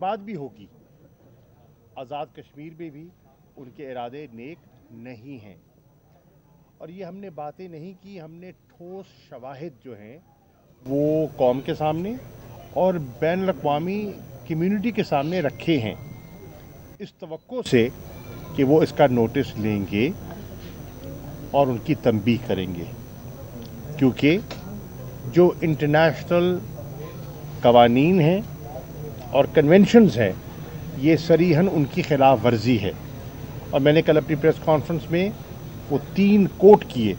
बात भी होगी। आज़ाद कश्मीर में भी उनके इरादे नेक नहीं हैं, और ये हमने बातें नहीं की, हमने ठोस शवाहिद जो हैं वो कौम के सामने और बैन अवी कम्युनिटी के सामने रखे हैं, इस तवक्को से कि वो इसका नोटिस लेंगे और उनकी तंबीह करेंगे, क्योंकि जो इंटरनेशनल कवानीन हैं और कन्वेंशंस हैं ये सरीहन उनकी खिलाफ वर्जी है। और मैंने कल अपनी प्रेस कॉन्फ्रेंस में वो 3 कोट किए।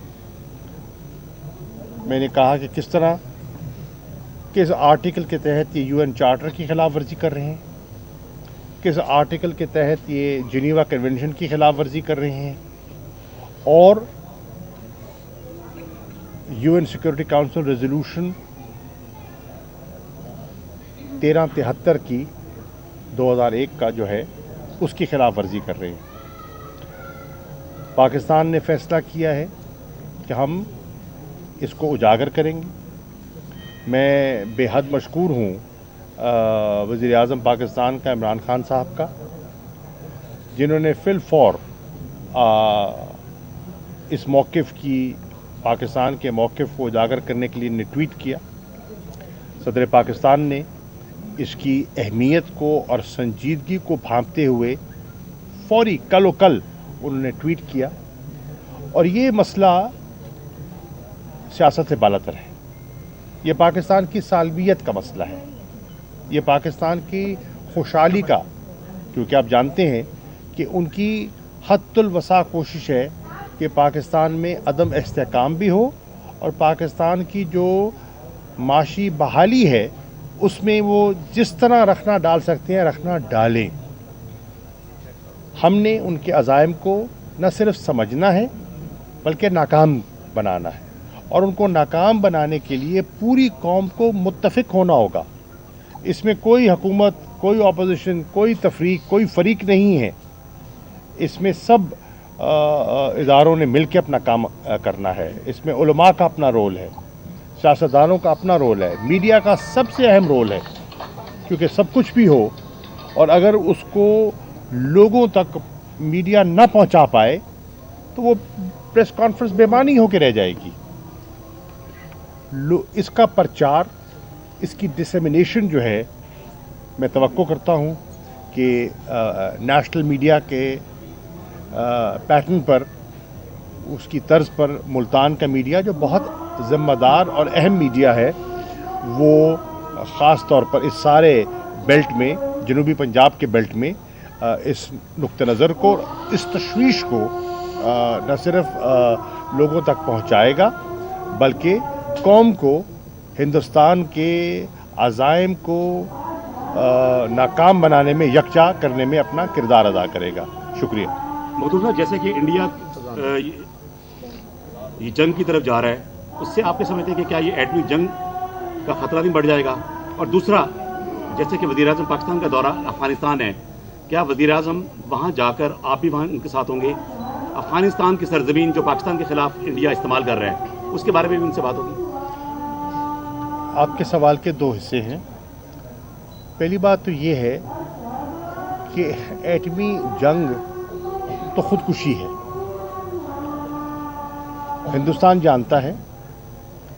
मैंने कहा कि किस तरह किस आर्टिकल के तहत ये यूएन चार्टर की खिलाफ वर्जी कर रहे हैं, किस आर्टिकल के तहत ये जिनीवा कन्वेंशन की खिलाफ वर्जी कर रहे हैं, और यूएन सिक्योरिटी काउंसिल रेजोल्यूशन 1373 की 2001 का जो है उसकी खिलाफ वर्जी कर रहे हैं। पाकिस्तान ने फैसला किया है कि हम इसको उजागर करेंगे। मैं बेहद मशकूर हूँ वज़ीर आज़म पाकिस्तान का इमरान खान साहब का, जिन्होंने फिल फॉर इस मौक़िफ़ की पाकिस्तान के मौक़िफ़ को उजागर करने के लिए ने ट्वीट किया। सदर पाकिस्तान ने इसकी अहमियत को और संजीदगी को भांपते हुए फौरी कल उन्होंने ट्वीट किया, और ये मसला सियासत से बालातर है। ये पाकिस्तान की सालबियत का मसला है, ये पाकिस्तान की खुशहाली का, क्योंकि आप जानते हैं कि उनकी हद्दुल वसा कोशिश है कि पाकिस्तान में अदम इस्तेहकाम भी हो और पाकिस्तान की जो माशी बहाली है उसमें वो जिस तरह रखना डाल सकते हैं रखना डालें। हमने उनके अज़ाइम को न सिर्फ समझना है बल्कि नाकाम बनाना है, और उनको नाकाम बनाने के लिए पूरी कौम को मुत्तफ़िक होना होगा। इसमें कोई हुकूमत, कोई अपोजिशन, कोई तफरीक, कोई फरीक नहीं है। इसमें सब इदारों ने मिल के अपना काम करना है। इसमें उलमा का अपना रोल है, सियासतदानों का अपना रोल है, मीडिया का सबसे अहम रोल है, क्योंकि सब कुछ भी हो और अगर उसको लोगों तक मीडिया न पहुंचा पाए तो वो प्रेस कॉन्फ्रेंस बेमानी होकर रह जाएगी। इसका प्रचार, इसकी डिसेमिनेशन जो है, मैं तवक्को करता हूं कि नेशनल मीडिया के पैटर्न पर, उसकी तर्ज पर मुल्तान का मीडिया जो बहुत ज़िम्मेदार और अहम मीडिया है, वो ख़ास तौर पर इस सारे बेल्ट में, जनूबी पंजाब के बेल्ट में इस नुक्ते नज़र को, इस तशवीश को न सिर्फ लोगों तक पहुंचाएगा बल्कि कौम को, हिंदुस्तान के अज़ाइम को नाकाम बनाने में, यकजा करने में अपना किरदार अदा करेगा। शुक्रिया। मखदूम साहब, जैसे कि इंडिया ये जंग की तरफ जा रहा है, उससे आप क्या समझते हैं कि क्या ये एटमी जंग का खतरा नहीं बढ़ जाएगा? और दूसरा, जैसे कि वज़ीर आज़म पाकिस्तान का दौरा अफ़गानिस्तान है, क्या वज़ीर आज़म वहाँ जाकर आप भी वहाँ उनके साथ होंगे? अफ़गानिस्तान की सरजमीन जो पाकिस्तान के ख़िलाफ़ इंडिया इस्तेमाल कर रहा है, उसके बारे में भी उनसे बात होगी? आपके सवाल के 2 हिस्से हैं। पहली बात तो ये है कि एटमी जंग तो खुदकुशी है। हिंदुस्तान जानता है,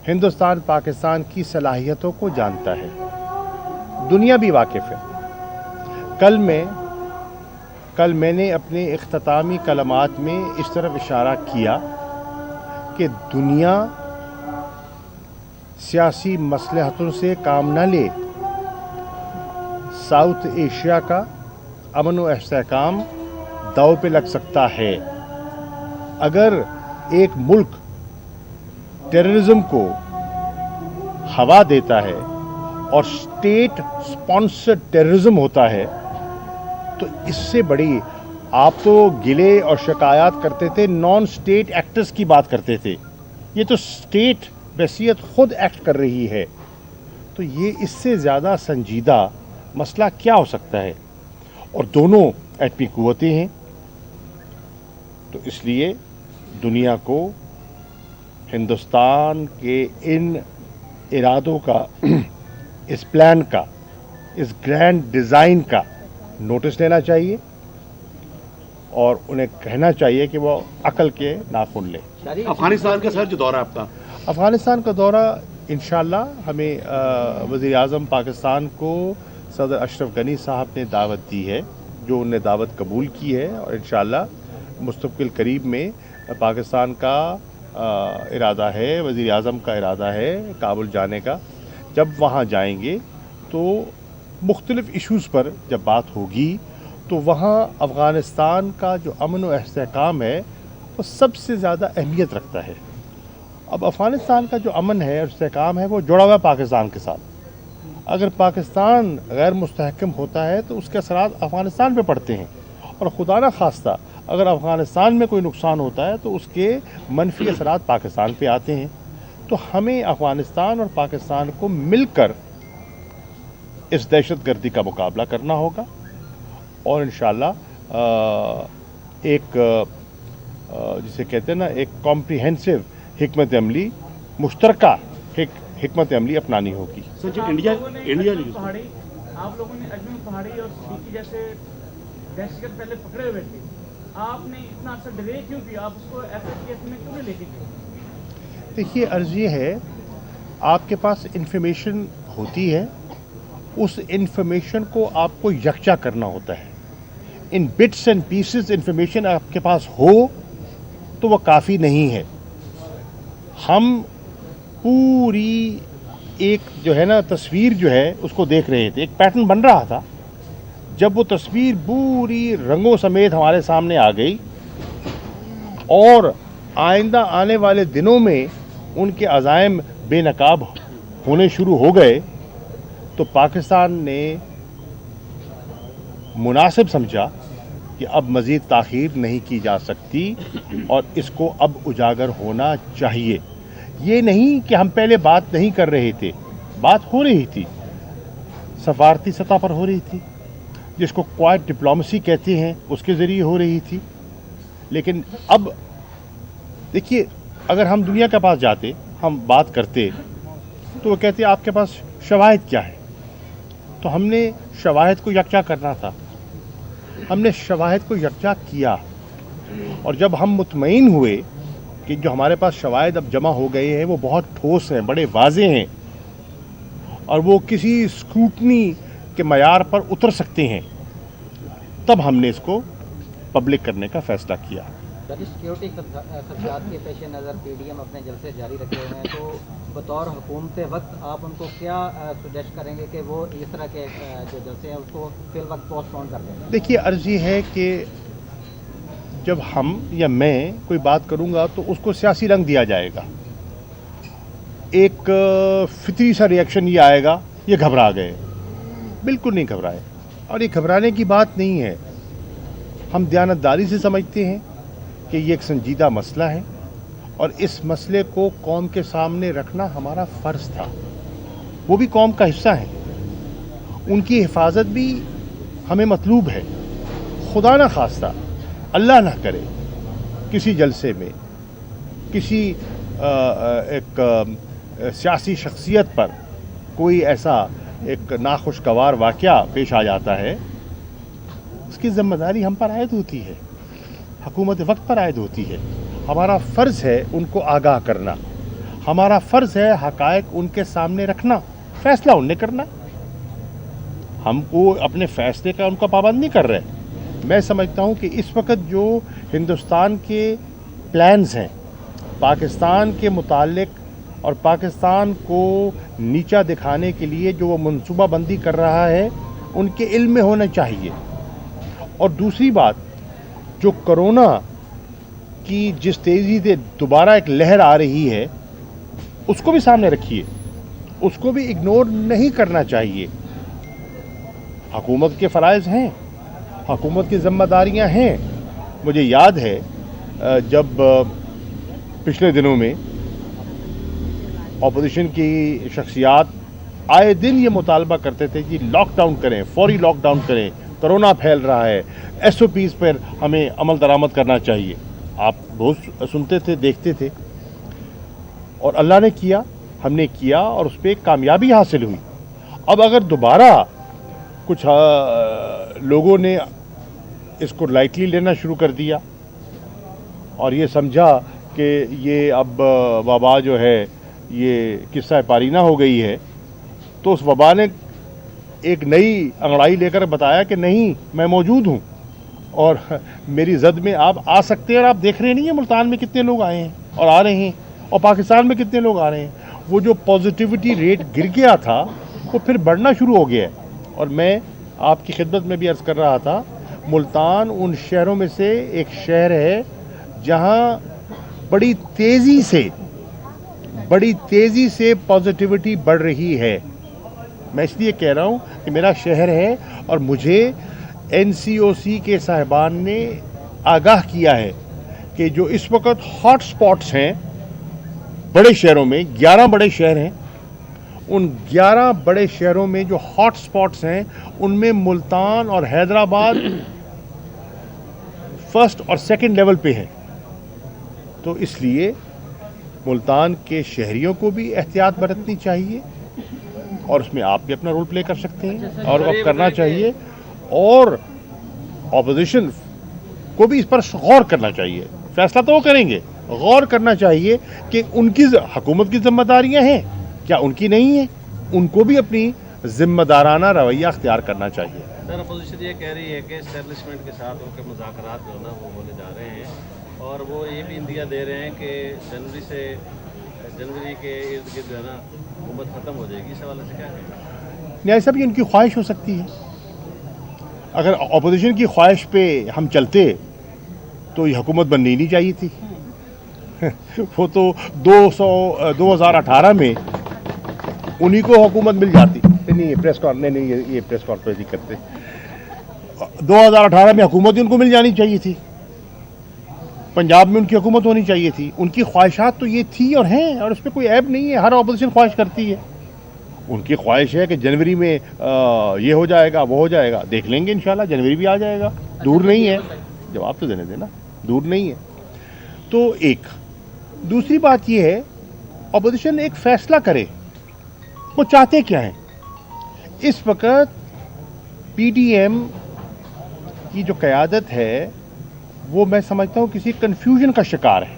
हिंदुस्तान पाकिस्तान की सलाहियतों को जानता है, दुनिया भी वाकिफ़ है। कल मैंने अपने इख्तितामी कलमात में इस तरफ इशारा किया कि दुनिया सियासी मसलहतों से काम न ले, साउथ एशिया का अमन व इस्तेहकाम दांव पे लग सकता है। अगर एक मुल्क टेररिज्म को हवा देता है और स्टेट स्पॉन्सर्ड टेररिज्म होता है, तो इससे बड़ी, आप तो गिले और शिकायत करते थे, नॉन स्टेट एक्टर्स की बात करते थे, ये तो स्टेट बहैसियत खुद एक्ट कर रही है। तो ये इससे ज़्यादा संजीदा मसला क्या हो सकता है? और दोनों एटमी कुव्वतें हैं, तो इसलिए दुनिया को हिंदुस्तान के इन इरादों का, इस प्लान का इस ग्रैंड डिज़ाइन का नोटिस लेना चाहिए और उन्हें कहना चाहिए कि वो अकल के नाखून लें। अफगानिस्तान का सर जो दौरा है आपका, अफ़गानिस्तान का दौरा इंशाल्लाह हमें वज़ीर आज़म पाकिस्तान को सदर अशरफ गनी साहब ने दावत दी है, जो उन्होंने दावत कबूल की है, और इंशाल्लाह मुस्तक़बिल करीब में पाकिस्तान का इरादा है, वज़ीर आज़म का इरादा है काबुल जाने का। जब वहाँ जाएंगे तो मुख्तलिफ़ इश्यूज़ पर जब बात होगी तो वहाँ अफ़गानिस्तान का जो अमन व इस्तेहकाम है वो सबसे ज़्यादा अहमियत रखता है। अब अफ़गानिस्तान का जो अमन है और इस्तेहकाम है वो जुड़ा हुआ है पाकिस्तान के साथ। अगर पाकिस्तान गैर मुस्तहकम होता है तो उसके असरात अफ़गानिस्तान पे पड़ते हैं, और खुदा न खास्ता अगर अफ़गानिस्तान में कोई नुकसान होता है तो उसके मनफी असरात पाकिस्तान पे आते हैं। तो हमें अफ़गानिस्तान और पाकिस्तान को मिलकर इस दहशतगर्दी का मुकाबला करना होगा, और इंशाल्लाह जिसे कहते हैं ना, एक कॉम्प्रिहेंसिव हिकमत अमली, मुश्तरका हिकमत अमली अपनानी होगी। सर जो इंडिया पहाड़ी, आप लोगों ने अजमेर पहाड़ी और सिद्दीकी जैसे दहशतगर्द पहले पकड़े हुए थे, आपने इतना अर्सा डिले क्यों किया? आप उसको एफएटीएफ में क्यों नहीं लेके गए? देखिए, अर्ज़ ये है, आपके पास इंफॉर्मेशन होती है, उस इंफॉर्मेशन को आपको यकजा करना होता है। इन बिट्स एंड पीसेस इंफॉर्मेशन आपके पास हो तो वह काफ़ी नहीं है। हम पूरी एक जो है ना तस्वीर जो है उसको देख रहे थे, एक पैटर्न बन रहा था। जब वो तस्वीर पूरी रंगों समेत हमारे सामने आ गई और आइंदा आने वाले दिनों में उनके अज़ाइम बेनकाब होने शुरू हो गए, तो पाकिस्तान ने मुनासिब समझा कि अब मज़ीद ताख़ीर नहीं की जा सकती और इसको अब उजागर होना चाहिए। ये नहीं कि हम पहले बात नहीं कर रहे थे, बात हो रही थी, सफारती सतह पर हो रही थी, जिसको क्वाइट डिप्लोमेसी कहते हैं, उसके ज़रिए हो रही थी। लेकिन अब देखिए, अगर हम दुनिया के पास जाते, हम बात करते, तो वो कहते आपके पास शवाहिद क्या है? तो हमने शवाहिद को यकजा करना था, हमने शवाहिद को यकजा किया, और जब हम मुतमईन हुए कि जो हमारे पास शवाहिद अब जमा हो गए हैं वो बहुत ठोस हैं, बड़े वाज़े हैं, और वो किसी स्क्रूटनी के मयार पर उतर सकते हैं, तब हमने इसको पब्लिक करने का फ़ैसला किया। सिक्योरिटी खदशात के पेश नज़र पीडीएम अपने जलसे जारी रखे हुए हैं, तो बतौर हुकूमत वक्त आप उनको क्या सजेस्ट करेंगे कि वो इस तरह के जो जलसे हैं उसको फिल वक्त पोस्टपोन कर दें? देखिए, अर्ज़ ये है कि जब हम या मैं कोई बात करूँगा तो उसको सियासी रंग दिया जाएगा। एक फितरी सा रिएक्शन ये आएगा, ये घबरा गए। बिल्कुल नहीं घबराए, और ये घबराने की बात नहीं है। हम दयानतदारी से समझते हैं कि ये एक संजीदा मसला है, और इस मसले को कौम के सामने रखना हमारा फ़र्ज़ था। वो भी कौम का हिस्सा है, उनकी हिफाजत भी हमें मतलूब है। खुदा न खास्ता, अल्लाह ना करे, किसी जलसे में किसी एक सियासी शख्सियत पर कोई ऐसा एक नाखुशगवार वाक़या पेश आ जाता है, उसकी ज़िम्मेदारी हम पर आयद होती है, हुकूमत वक्त पर आयद होती है। हमारा फ़र्ज़ है उनको आगाह करना, हमारा फ़र्ज़ है हक़ाइक़ उनके सामने रखना, फ़ैसला उनने करना। हमको अपने फ़ैसले का उनका पाबंद नहीं कर रहे। मैं समझता हूँ कि इस वक्त जो हिंदुस्तान के प्लान्स हैं पाकिस्तान के मुताल्लिक, और पाकिस्तान को नीचा दिखाने के लिए जो वो मनसूबा बंदी कर रहा है, उनके इल्म में होना चाहिए। और दूसरी बात, जो कोरोना की जिस तेज़ी से दोबारा एक लहर आ रही है, उसको भी सामने रखिए, उसको भी इग्नोर नहीं करना चाहिए। हुकूमत के फ़राइज़ हैं, हुकूमत की ज़िम्मेदारियां हैं। मुझे याद है जब पिछले दिनों में अपोजिशन की शख्सियात आए दिन ये मुतालबा करते थे कि लॉकडाउन करें, फौरी लॉकडाउन करें, कोरोना फैल रहा है, SOPs पर हमें अमल दरामद करना चाहिए। आप बहुत सुनते थे, देखते थे, और अल्लाह ने किया, हमने किया, और उस पर कामयाबी हासिल हुई। अब अगर दोबारा कुछ लोगों ने इसको लाइटली लेना शुरू कर दिया और ये समझा कि ये अब वबा जो है ये किस्सा पारीना हो गई है, तो उस वबा ने एक नई अंगड़ाई लेकर बताया कि नहीं, मैं मौजूद हूँ और मेरी जद में आप आ सकते हैं। और आप देख रहे नहीं हैं मुल्तान में कितने लोग आए हैं और आ रहे हैं, और पाकिस्तान में कितने लोग आ रहे हैं। वो जो पॉजिटिविटी रेट गिर गया था वो फिर बढ़ना शुरू हो गया है। और मैं आपकी खिदमत में भी अर्ज़ कर रहा था, मुल्तान उन शहरों में से एक शहर है जहाँ बड़ी तेज़ी से पॉजिटिविटी बढ़ रही है। मैं इसलिए कह रहा हूँ कि मेरा शहर है और मुझे NCOC के साहिबान ने आगाह किया है कि जो इस वक्त हॉट स्पॉट्स हैं बड़े शहरों में, 11 बड़े शहर हैं, उन 11 बड़े शहरों में जो हॉट स्पॉट्स हैं उनमें मुल्तान और हैदराबाद फर्स्ट और सेकंड लेवल पे है। तो इसलिए मुल्तान के शहरियों को भी एहतियात बरतनी चाहिए और उसमें आप भी अपना रोल प्ले कर सकते हैं और अब करना चाहिए, और ऑपोजिशन को भी इस पर गौर करना चाहिए। फैसला तो वो करेंगे, गौर करना चाहिए कि उनकी हुकूमत की जिम्मेदारियां हैं क्या उनकी नहीं है, उनको भी अपनी जिम्मेदाराना रवैया अख्तियार करना चाहिए। सर, अपोजिशन ये कह रही है कि एस्टेब्लिशमेंट के साथ उनके मुज़ाकरात जो है ना वो होने जा रहे हैं और वो ये भी इंदिया दे रहे हैं कि जनवरी के इर्द गिर्द जो है ना हुकूमत ख़त्म हो जाएगी। इस हवाले से क्या है? न्याय साहब, ये उनकी ख्वाहिश हो सकती है। अगर अपोजिशन की ख्वाहिश पे हम चलते तो ये हुकूमत बननी नहीं चाहिए थी। वो तो 2018 में उन्हीं को हुकूमत मिल जाती। नहीं, ये प्रेस कॉन्फ्रेंस नहीं करते। 2018 में हुकूमत उनको मिल जानी चाहिए थी, पंजाब में उनकी हुकूमत होनी चाहिए थी। उनकी ख्वाहिशात तो ये थी और हैं, और उस पर कोई ऐब नहीं है। हर अपोजिशन ख्वाहिश करती है। उनकी ख्वाहिश है कि जनवरी में ये हो जाएगा, वो हो जाएगा। देख लेंगे इंशाल्लाह, जनवरी भी आ जाएगा, दूर नहीं है। जवाब तो देने देना, दूर नहीं है। तो एक दूसरी बात ये है, अपोजिशन एक फैसला करे, वो चाहते क्या हैं। इस वक्त PDM की जो क़यादत है वो मैं समझता हूँ किसी कन्फ्यूजन का शिकार है।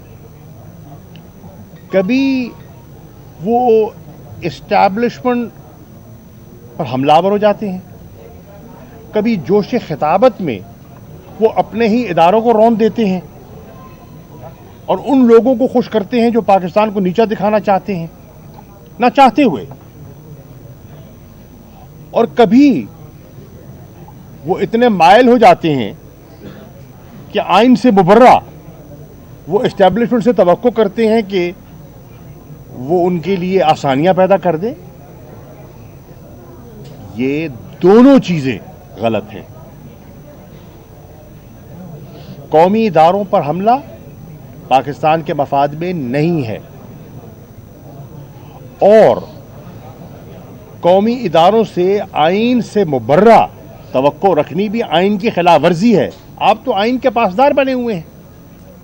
कभी वो इस्टेब्लिशमेंट पर हमलावर हो जाते हैं, कभी जोश खिताबत में वो अपने ही इदारों को रौंद देते हैं और उन लोगों को खुश करते हैं जो पाकिस्तान को नीचा दिखाना चाहते हैं ना चाहते हुए, और कभी वो इतने मायल हो जाते हैं कि आइन से मुबर्रा वो इस्टेब्लिशमेंट से तवक्को करते हैं कि वो उनके लिए आसानियां पैदा कर दे। ये दोनों चीजें गलत हैं। कौमी इदारों पर हमला पाकिस्तान के मफाद में नहीं है, और कौमी इदारों से आइन से मुबर्रा तवक्को रखनी भी आइन की खिलाफ वर्जी है। आप तो आइन के पासदार बने हुए हैं,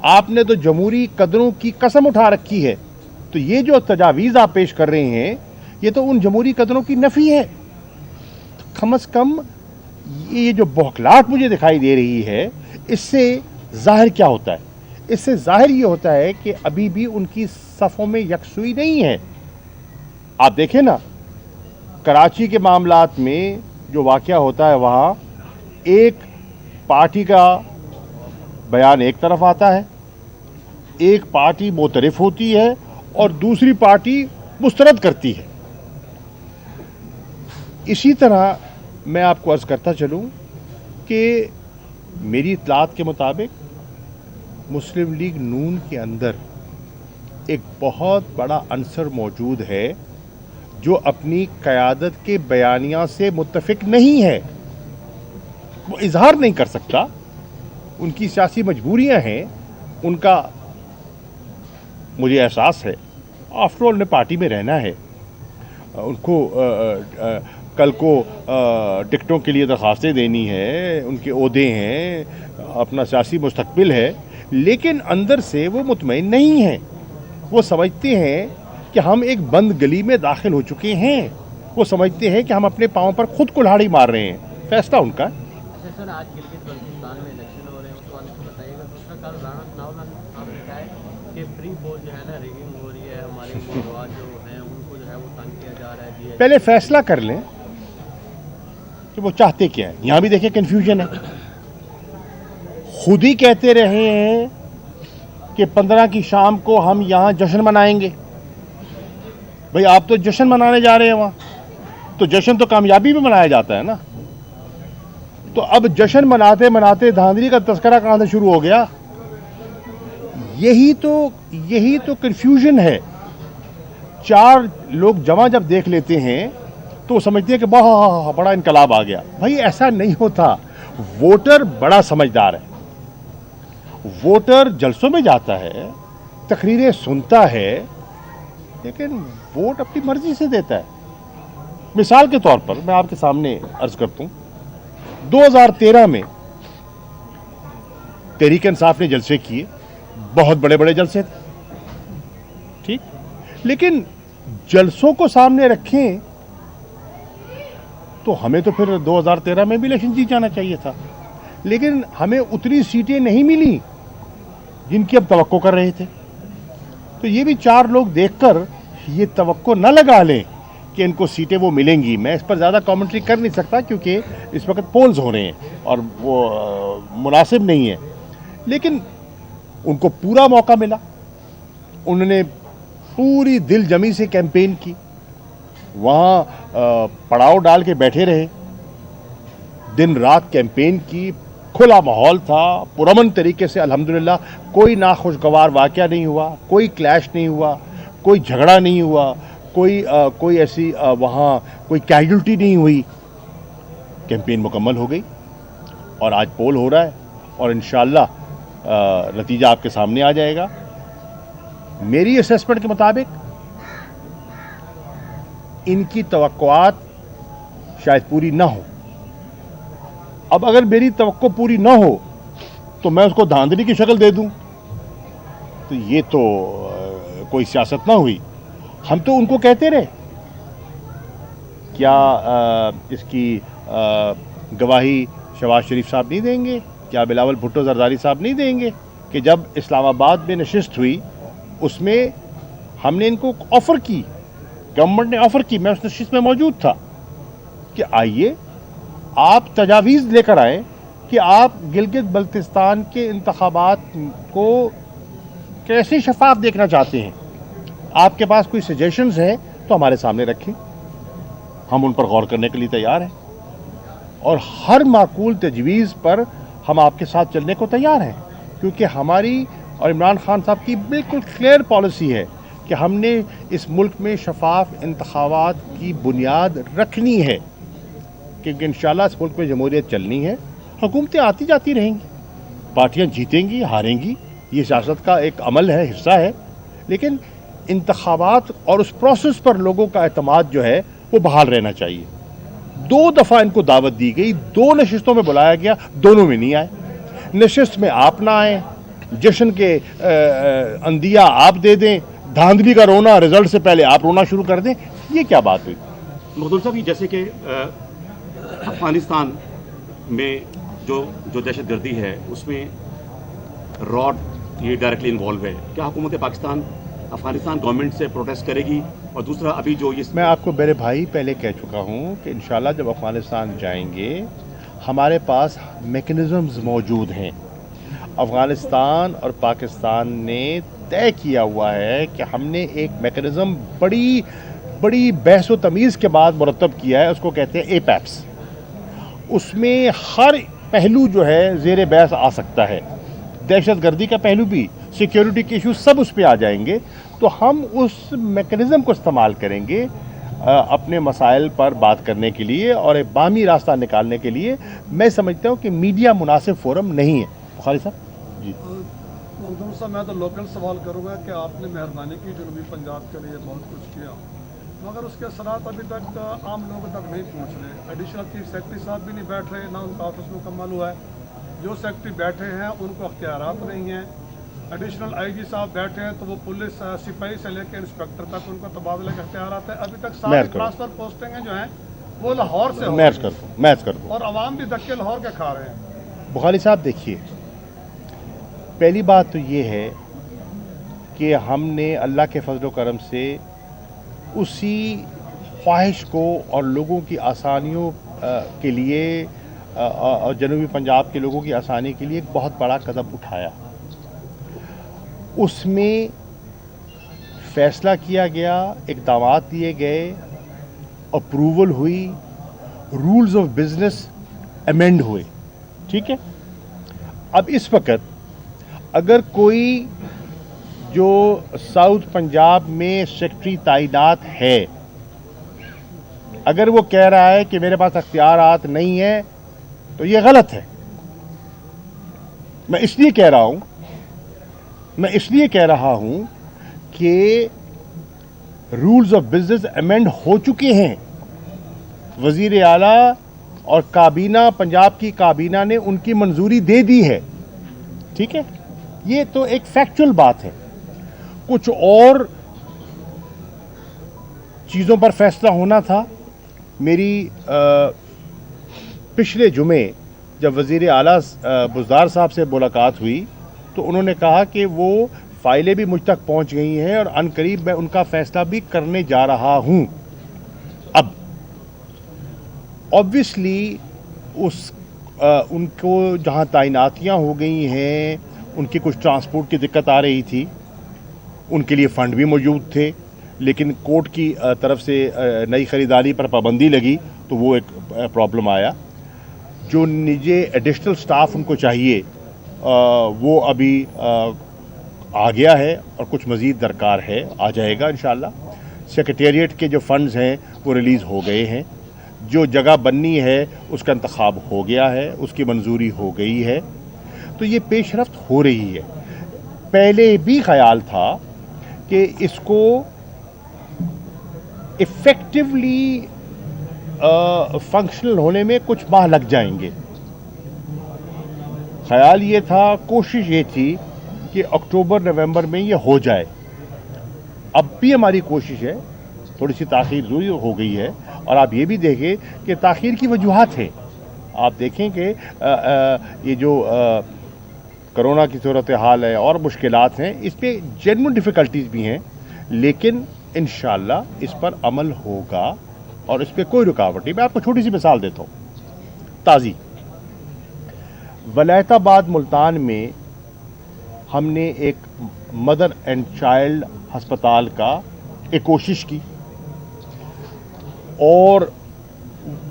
आपने तो जमहूरी कदरों की कसम उठा रखी है। तो ये जो तजावीज़ आप पेश कर रहे हैं ये तो उन जमहूरी कदरों की नफ़ी है। तो कम अज़ कम ये जो बौखलाहट मुझे दिखाई दे रही है, इससे ज़ाहिर क्या होता है? इससे ज़ाहिर ये होता है कि अभी भी उनकी सफ़ों में यकसुई नहीं है। आप देखें ना, कराची के मामलात में जो वाक़या होता है, वहाँ एक पार्टी का बयान एक तरफ आता है, एक पार्टी मोतरफ होती है और दूसरी पार्टी मुस्तरद करती है। इसी तरह मैं आपको अर्ज़ करता चलूँ कि मेरी इत्तलात के मुताबिक मुस्लिम लीग नून के अंदर एक बहुत बड़ा अंसर मौजूद है जो अपनी क़यादत के बयानिया से मुत्तफ़िक नहीं है। वो इजहार नहीं कर सकता, उनकी सियासी मजबूरियां हैं, उनका मुझे एहसास है। आफ्टर ऑल ने पार्टी में रहना है, उनको कल को टिकटों के लिए दरख्वास्तें देनी है, उनके ओहदे हैं, अपना सियासी मुस्तकबिल है, लेकिन अंदर से वो मुतमईन नहीं हैं। वो समझते हैं कि हम एक बंद गली में दाखिल हो चुके हैं। वो समझते हैं कि हम अपने पाँव पर खुद कुल्हाड़ी मार रहे हैं। फैसला उनका है। अच्छा सर, आज गिलगित बल्तिस्तान में इलेक्शन हो रहे हैं, तो वाले को बताइएगा। दूसरा कल राणा सनाउल्लाह साहब ने कहा है कि फ्री पोल जो है ना रिगिंग हो रही है, हमारे उम्मीदवार जो हैं उनको जो है वो तंग किया जा रहा है। पहले फैसला कर लें कि वो चाहते क्या है। यहाँ भी देखिए कन्फ्यूजन है, खुद ही कहते रहे हैं कि 15 की शाम को हम यहाँ जश्न मनाएंगे। भाई आप तो जश्न मनाने जा रहे हैं वहाँ, तो जश्न तो कामयाबी में मनाया जाता है ना। तो अब जश्न मनाते मनाते धांधली का तस्करा कहाँ से शुरू हो गया? यही तो कन्फ्यूजन है। चार लोग जमा जब देख लेते हैं तो समझते हैं कि बहुत बड़ा इनकलाब आ गया। भाई ऐसा नहीं होता। वोटर बड़ा समझदार है, वोटर जलसों में जाता है, तकरीरें सुनता है, लेकिन वोट अपनी मर्जी से देता है। मिसाल के तौर पर मैं आपके सामने अर्ज करता हूँ, 2013 में तहरीक इंसाफ ने जलसे किए, बहुत बड़े बड़े जलसे थे, ठीक, लेकिन जलसों को सामने रखें तो हमें तो फिर 2013 में भी इलेक्शन जीत जाना चाहिए था, लेकिन हमें उतनी सीटें नहीं मिली जिनकी अब तवक्को कर रहे थे। तो ये भी चार लोग देखकर ये तवक्को न लगा लें कि इनको सीटें वो मिलेंगी। मैं इस पर ज़्यादा कमेंट्री कर नहीं सकता क्योंकि इस वक्त पोल्स हो रहे हैं और वो मुनासिब नहीं है, लेकिन उनको पूरा मौका मिला। उन्होंने पूरी दिल जमी से कैंपेन की, वहाँ पड़ाव डाल के बैठे रहे, दिन रात कैंपेन की, खुला माहौल था, पुरअमन तरीके से अल्हम्दुलिल्लाह कोई नाखुशगवार वाक़या नहीं हुआ, कोई क्लैश नहीं हुआ, कोई झगड़ा नहीं हुआ, कोई ऐसी वहाँ कोई कैजुअल्टी नहीं हुई। कैंपेन मुकम्मल हो गई और आज पोल हो रहा है और इंशाअल्लाह नतीजा आपके सामने आ जाएगा। मेरी असेसमेंट के मुताबिक इनकी तवक्कुआत शायद पूरी ना हो। अब अगर मेरी तवक्को पूरी ना हो तो मैं उसको धांधली की शक्ल दे दूं तो ये तो कोई सियासत ना हुई। हम तो उनको कहते रहे, क्या इसकी गवाही शहबाज शरीफ साहब नहीं देंगे, क्या बिलावल भुट्टो जरदारी साहब नहीं देंगे कि जब इस्लामाबाद में नशिस्त हुई उसमें हमने इनको ऑफ़र की, गवर्नमेंट ने ऑफ़र की, मैं उस नशिस्त में मौजूद था कि आइए आप तजावीज़ लेकर आएँ कि आप गिलगित बल्तिस्तान के इंतखाबात को कैसे शफाफ देखना चाहते हैं। आपके पास कोई सजेशंस हैं तो हमारे सामने रखें, हम उन पर गौर करने के लिए तैयार हैं और हर माकूल तजवीज़ पर हम आपके साथ चलने को तैयार हैं, क्योंकि हमारी और इमरान खान साहब की बिल्कुल क्लियर पॉलिसी है कि हमने इस मुल्क में शफाफ इंतखाबात की बुनियाद रखनी है, क्योंकि इंशाअल्लाह इस मुल्क में जमहूरियत चलनी है। हुकूमतें आती जाती रहेंगी, पार्टियां जीतेंगी हारेंगी, ये सियासत का एक अमल है, हिस्सा है, लेकिन इंतखाबात और उस प्रोसेस पर लोगों का एतमाद जो है वो बहाल रहना चाहिए। 2 दफ़ा इनको दावत दी गई, 2 नशिस्तों में बुलाया गया, दोनों में नहीं आए। नशिस्त में आप ना आए, जश्न के अंदिया आप दे दें, धांधली का रोना रिजल्ट से पहले आप रोना शुरू कर दें, ये क्या बात हुई? मखदूम साहब, जैसे कि अफगानिस्तान में जो दहशतगर्दी है उसमें रॉड ये डायरेक्टली इन्वॉल्व है, क्या हुकूमत पाकिस्तान अफगानिस्तान गवर्नमेंट से प्रोटेस्ट करेगी? और दूसरा, अभी जो ये मैं आपको मेरे भाई पहले कह चुका हूँ कि इंशाल्लाह जब अफगानिस्तान जाएंगे हमारे पास मैकेनिज़म्स मौजूद हैं। अफगानिस्तान और पाकिस्तान ने तय किया हुआ है कि हमने एक मैकेनिज़्म बड़ी बहस व तमीज़ के बाद मुरतब किया है, उसको कहते हैं एपैप्स। उसमें हर पहलू जो है ज़ेर बहस आ सकता है, दहशतगर्दी का पहलू भी, सिक्योरिटी के इशू सब उस पर आ जाएंगे। तो हम उस मैकेनिज़्म को इस्तेमाल करेंगे अपने मसाइल पर बात करने के लिए और एक बामी रास्ता निकालने के लिए। मैं समझता हूँ कि मीडिया मुनासिब फोरम नहीं है। बुखारी साहब जी। मखदूम साहब, मैं तो लोकल सवाल करूँगा कि आपने मेहरबानी की जनूबी पंजाब के लिए बहुत कुछ किया, मगर उसके असरात अभी तक आम लोगों तक नहीं पहुँच रहे। एडिशनल चीफ सेक्रेटरी साहब भी नहीं बैठ रहे, ना उनका ऑफिस मुकम्मल हुआ है। जो सेक्रेटरी बैठे हैं उनको अख्तियारात नहीं हैं। एडिशनल आईजी साहब बैठे हैं तो वो पुलिस सिपाही से लेकर इंस्पेक्टर तक उनको तबादले के अख्तियारात है। अभी तक सारी ट्रांसफ़र पोस्टिंगें जो हैं وہ لاہور سے میں عرض کر دوں اور عوام بھی دھکے لاہور کے کھا رہے ہیں. بخاری صاحب دیکھیے، پہلی بات تو یہ ہے کہ ہم نے اللہ کے فضل و کرم سے اسی خواہش کو اور لوگوں کی آسانیوں کے لیے اور جنوبی پنجاب کے لوگوں کی آسانی کے لیے ایک بہت بڑا قدم اٹھایا. اس میں فیصلہ کیا گیا، اقدامات دیے گئے، اپروول ہوئی، رولز آف بزنس امینڈ ہوئے. ٹھیک ہے، اب اس وقت اگر کوئی جو ساؤتھ پنجاب میں سیکٹری تعینات ہے اگر وہ کہہ رہا ہے کہ میرے پاس اختیارات نہیں ہیں تو یہ غلط ہے. میں اس لیے کہہ رہا ہوں کہ رولز آف بزنس امینڈ ہو چکے ہیں. وزیر اعلیٰ اور کابینہ، پنجاب کی کابینہ نے ان کی منظوری دے دی ہے. ٹھیک ہے، یہ تو ایک فیکچول بات ہے. کچھ اور چیزوں پر فیصلہ ہونا تھا. میری پچھلے جمعے جب وزیر اعلیٰ بزدار صاحب سے ملاقات ہوئی تو انہوں نے کہا کہ وہ فائلیں بھی مجھ تک پہنچ گئی ہیں اور عن قریب میں ان کا فیصلہ بھی کرنے جا رہا ہوں. اب آبویسلی ان کو جہاں تعیناتیاں ہو گئی ہیں، ان کی کچھ ٹرانسپورٹ کی دقت آ رہی تھی، ان کے لیے فنڈ بھی موجود تھے، لیکن کورٹ کی طرف سے نئی خریداری پر پابندی لگی تو وہ ایک پرابلم آیا. جو نجی ایڈیشنل سٹاف ان کو چاہیے وہ ابھی آ گیا ہے اور کچھ مزید درکار ہے، آ جائے گا انشاءاللہ. سیکریٹریٹ کے جو فنڈز ہیں وہ ریلیز ہو گئے ہیں. جو جگہ بننی ہے اس کا انتخاب ہو گیا ہے، اس کی منظوری ہو گئی ہے. تو یہ پیش رفت ہو رہی ہے. پہلے بھی خیال تھا کہ اس کو ایفیکٹولی فنکشنل ہونے میں کچھ ماہ لگ جائیں گے. خیال یہ تھا، کوشش یہ تھی کہ اکتوبر نومبر میں یہ ہو جائے. اب بھی ہماری کوشش ہے، تھوڑی سی تاخیر ضرور ہو گئی ہے. اور آپ یہ بھی دیکھیں کہ تاخیر کی وجوہات ہیں. آپ دیکھیں کہ یہ جو کرونا کی صورتحال ہے اور مشکلات ہیں، اس پہ جینوئن ڈیفیکلٹیز بھی ہیں، لیکن انشاءاللہ اس پر عمل ہوگا اور اس پہ کوئی رکاوٹ نہیں. میں آپ کو چھوٹی سی مثال دیتا ہوں تازی. ولایت آباد ملتان میں ہم نے ایک مدر اینڈ چائلڈ ہسپتال کا ایک کوشش کی اور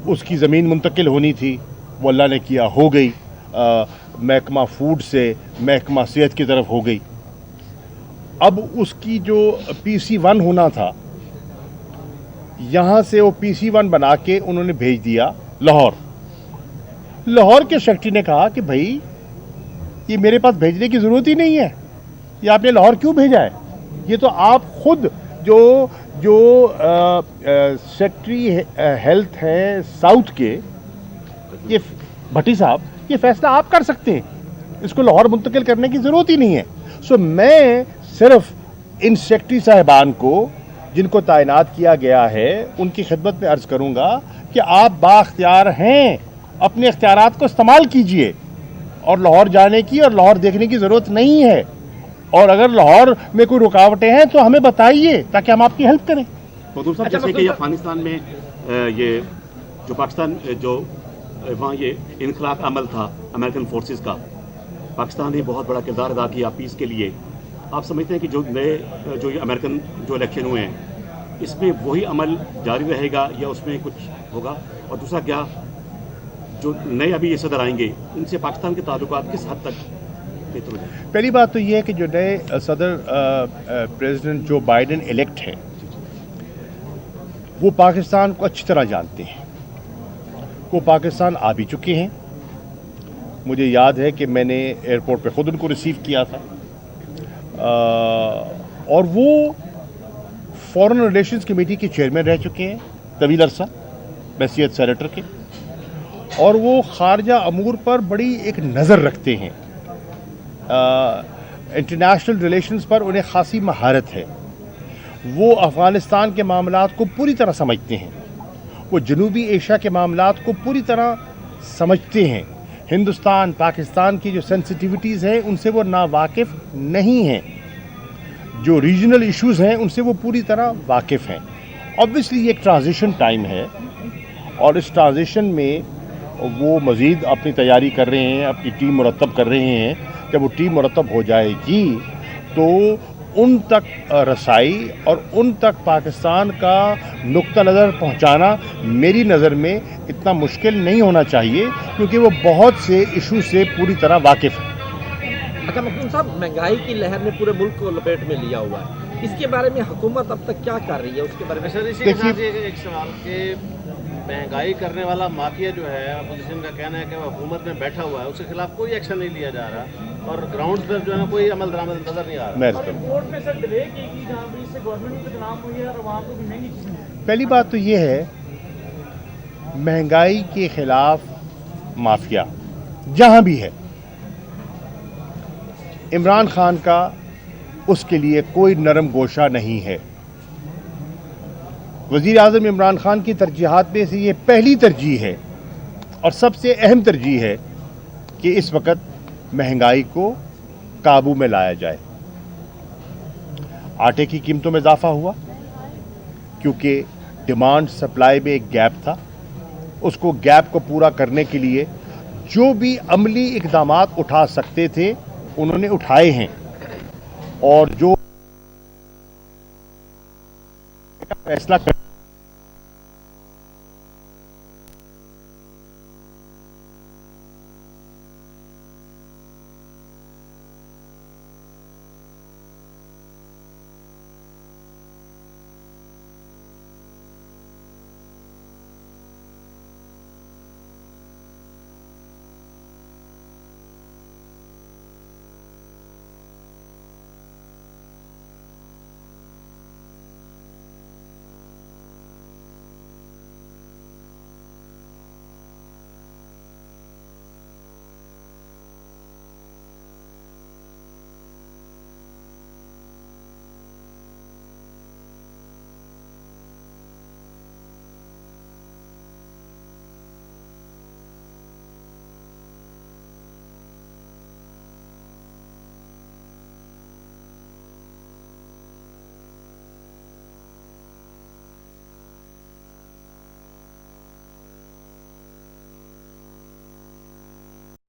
اس کی زمین منتقل ہونی تھی، وہ اللہ نے کیا ہو گئی. محکمہ فوڈ سے محکمہ صحت کی طرف ہو گئی. اب اس کی جو PC1 ہونا تھا، یہاں سے وہ PC1 بنا کے انہوں نے بھیج دیا لاہور. لاہور کے سیکرٹری نے کہا کہ بھائی یہ میرے پاس بھیجنے کی ضرورت ہی نہیں ہے، یہ آپ نے لاہور کیوں بھیجا ہے؟ یہ تو آپ خود جو سیکرٹری ہیلتھ ہیں ساؤتھ کے، یہ بھٹی صاحب، یہ فیصلہ آپ کر سکتے ہیں، اس کو لاہور منتقل کرنے کی ضرورت ہی نہیں ہے. سو میں صرف ان سیکرٹری صاحبان کو جن کو تعینات کیا گیا ہے ان کی خدمت میں عرض کروں گا کہ آپ بااختیار ہیں، اپنے اختیارات کو استعمال کیجئے اور لاہور جانے کی اور لاہور دیکھنے کی ضرورت نہیں ہے. اور اگر لاہور میں کوئی رکاوٹیں ہیں تو ہمیں بتائیے تاکہ ہم آپ کی ہیلپ کریں. مودود صاحب، جیسے کہ افغانستان میں یہ جو پاکستان جو وہاں یہ انخلاء کا عمل تھا امریکن فورسز کا، پاکستان نے بہت بڑا کردار ادا کیا پیس کے لیے. آپ سمجھتے ہیں کہ جو نئے جو یہ امریکن جو الیکشن ہوئے ہیں اس میں وہی عمل جاری رہے گا یا اس میں کچھ ہوگا؟ اور دوسرا، کیا جو نئے ابھی یہ صدر آئیں گے ان سے پاکستان کے تعلقات کس حد تک بہتر ہو جائیں گے؟ پہلی بات تو یہ ہے کہ جو نئے صدر پریزیڈنٹ جو بائیڈن الیکٹ ہیں وہ پاکستان کو اچھی طرح جانتے ہیں. وہ پاکستان آ بھی چکے ہیں. مجھے یاد ہے کہ میں نے ایئرپورٹ پہ خود ان کو ریسیو کیا تھا اور وہ فارن ریلیشنز کمیٹی کے چیئرمین رہ چکے ہیں طویل عرصہ بحیثیت سینیٹر کے، اور وہ خارجہ امور پر بڑی ایک نظر رکھتے ہیں. انٹرنیشنل ریلیشنز پر انہیں خاصی مہارت ہے. وہ افغانستان کے معاملات کو پوری طرح سمجھتے ہیں वो जनूबी एशिया के मामलात को पूरी तरह समझते हैं। हिंदुस्तान पाकिस्तान की जो सेंसिटिविटीज़ हैं उनसे वो नावाकिफ़ नहीं हैं, जो रीजनल इश्यूज़ हैं उनसे वो पूरी तरह वाकिफ़ हैं। ऑब्वियसली ये एक ट्रांजिशन टाइम है और इस ट्रांजिशन में वो मज़ीद अपनी तैयारी कर रहे हैं, अपनी टीम मुरतब कर रहे हैं। जब वो टीम मुरतब हो जाएगी तो उन तक रसाई और उन तक पाकिस्तान का नुक्ता नज़र पहुंचाना मेरी नज़र में इतना मुश्किल नहीं होना चाहिए, क्योंकि वो बहुत से इशू से पूरी तरह वाकिफ़ है। अच्छा मखदूम साहब, महंगाई की लहर ने पूरे मुल्क को लपेट में लिया हुआ है, इसके बारे में हुकूमत अब तक क्या कर रही है, उसके बारे में सर इसी के साथ एक सवाल कि महंगाई करने वाला माफिया जो है, अपोजिशन का कहना है कि वो हुकूमत में बैठा हुआ है, उसके खिलाफ कोई एक्शन नहीं लिया जा रहा और ग्राउंड पर जो है कोई अमल दरामद नजर नहीं आ रहा। और रिपोर्ट में सर डिले की गई जहाँ भी इससे गवर्नमेंट में बदनाम हुई है और वहाँ पर भी महंगी चीज़ें हैं। पहली बात तो ये है, महंगाई के खिलाफ माफिया जहां भी है, इमरान खान का उसके लिए कोई नरम गोशा नहीं है। वज़ीर आज़म इमरान खान की तरजीहात में से ये पहली तरजीह है और सबसे अहम तरजीह है कि इस वक्त महंगाई को काबू में लाया जाए। आटे की कीमतों में इजाफा हुआ क्योंकि डिमांड सप्लाई में एक गैप था। उसको गैप को पूरा करने के लिए जो भी अमली इक़दामात उठा सकते थे उन्होंने उठाए हैं और जो फैसला